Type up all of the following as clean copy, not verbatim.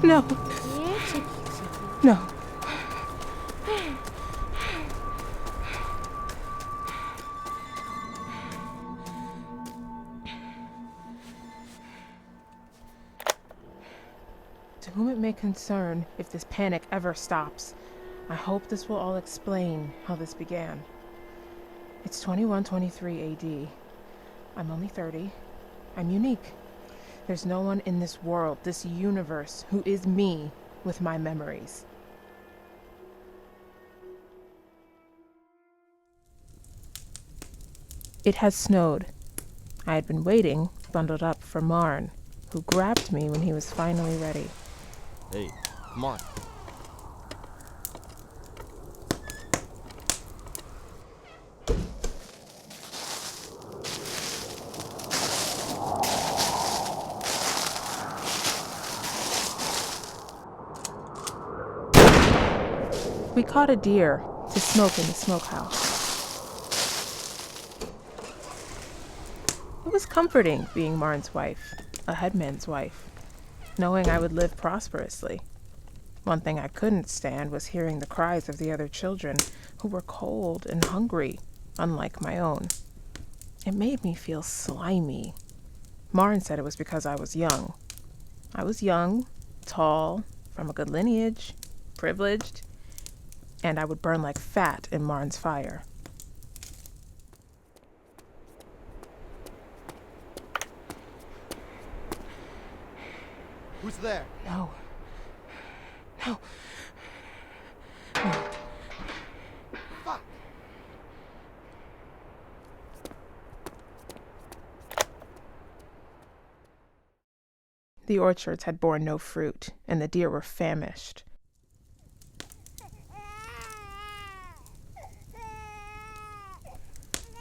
No. No. To whom it may concern, if this panic ever stops, I hope this will all explain how this began. It's 2123 AD. I'm only 30. I'm unique. There's no one in this world, this universe, who is me with my memories. It had snowed. I had been waiting, bundled up, for Marn, who grabbed me when he was finally ready. Hey, come on. We caught a deer to smoke in the smokehouse. It was comforting being Marn's wife, a headman's wife, knowing I would live prosperously. One thing I couldn't stand was hearing the cries of the other children, who were cold and hungry, unlike my own. It made me feel slimy. Marn said it was because I was young. I was young, tall, from a good lineage, privileged, and I would burn like fat in Marn's fire. Who's there? No. No. Fuck! The orchards had borne no fruit, and the deer were famished.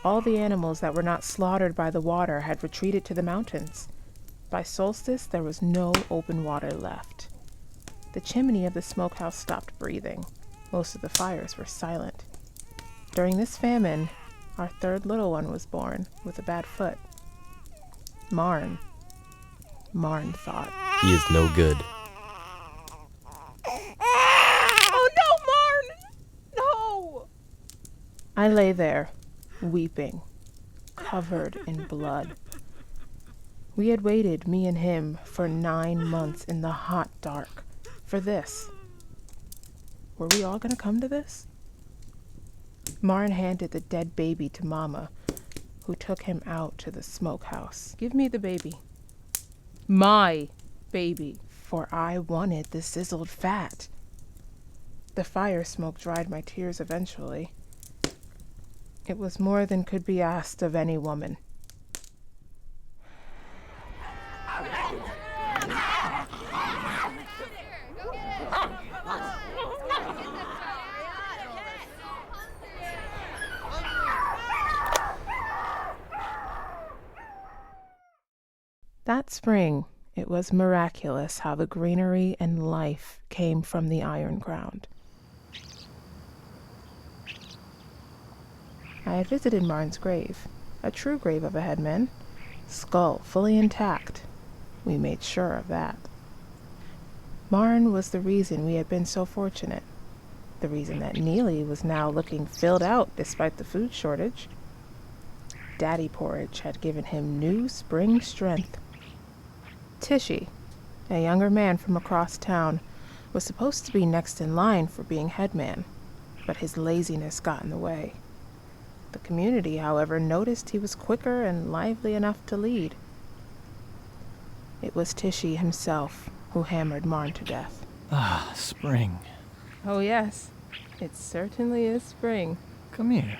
All the animals that were not slaughtered by the water had retreated to the mountains. By solstice, there was no open water left. The chimney of the smokehouse stopped breathing. Most of the fires were silent. During this famine, our third little one was born with a bad foot. Marn thought. He is no good. Oh no, Marn! No! I lay there, weeping, covered in blood. We had waited, me and him, for 9 months in the hot dark. For this. Were we all gonna come to this? Marn handed the dead baby to Mama, who took him out to the smokehouse. Give me the baby. My baby, for I wanted the sizzled fat. The fire smoke dried my tears eventually. It was more than could be asked of any woman. That spring, it was miraculous how the greenery and life came from the iron ground. I had visited Marn's grave, a true grave of a headman, skull fully intact. We made sure of that. Marn was the reason we had been so fortunate, the reason that Neely was now looking filled out despite the food shortage. Daddy porridge had given him new spring strength. Tishy, a younger man from across town, was supposed to be next in line for being headman, but his laziness got in the way. The community, however, noticed he was quicker and lively enough to lead. It was Tishy himself who hammered Marn to death. Ah, spring. Oh yes, it certainly is spring. Come here.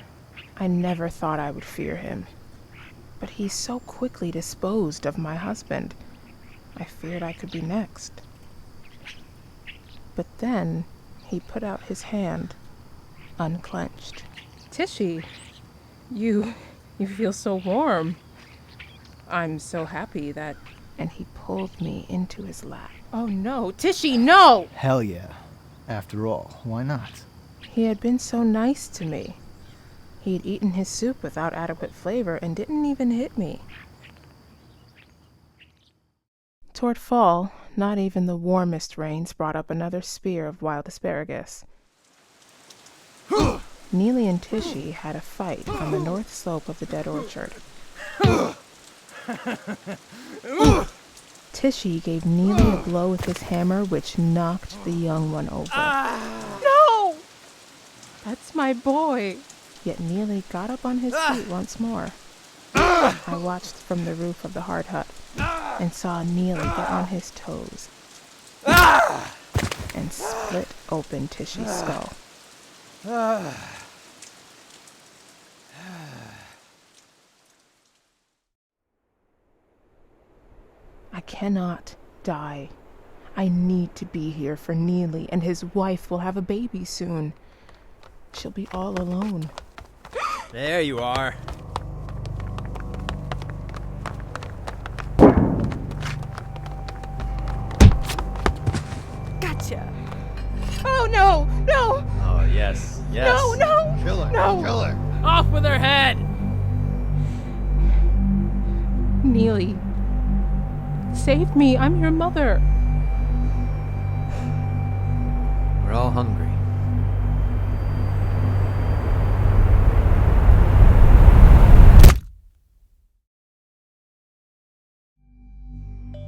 I never thought I would fear him, but he so quickly disposed of my husband. I feared I could be next. But then he put out his hand, unclenched. Tishy, you feel so warm. I'm so happy that... And he pulled me into his lap. Oh no, Tishy, no! Hell yeah. After all, why not? He had been so nice to me. He had eaten his soup without adequate flavor and didn't even hit me. Toward fall, not even the warmest rains brought up another spear of wild asparagus. Neely and Tishy had a fight on the north slope of the dead orchard. Tishy gave Neely a blow with his hammer, which knocked the young one over. No! That's my boy. Yet Neely got up on his feet once more. I watched from the roof of the hard hut and saw Neely get on his toes and split open Tishy's skull. I cannot die. I need to be here for Neely, and his wife will have a baby soon. She'll be all alone. There you are. Gotcha. Oh, no! No! Oh, yes. Yes. No, no! Kill her. No. Kill her. Off with her head! Neely, save me. I'm your mother. We're all hungry.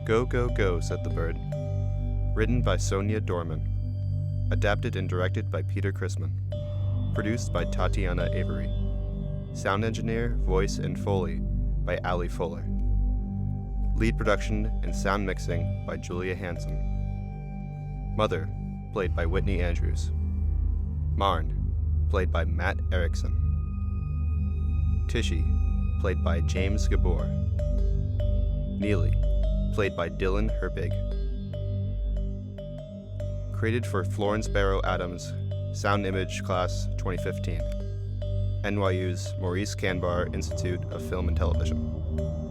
Go, Go, Go, said the bird. Written by Sonia Dorman. Adapted and directed by Peter Christmann. Produced by Tatiana Avery. Sound engineer, voice, and Foley by Allie Fuller. Lead production and sound mixing by Julia Hansen. Mother, played by Whitney Andrews. Marn, played by Matt Erickson. Tishy, played by James Gabor. Neely, played by Dylan Herbig. Created for Florence Barrau-Adams, Sound Image Class 2015. NYU's Maurice Kanbar Institute of Film and Television.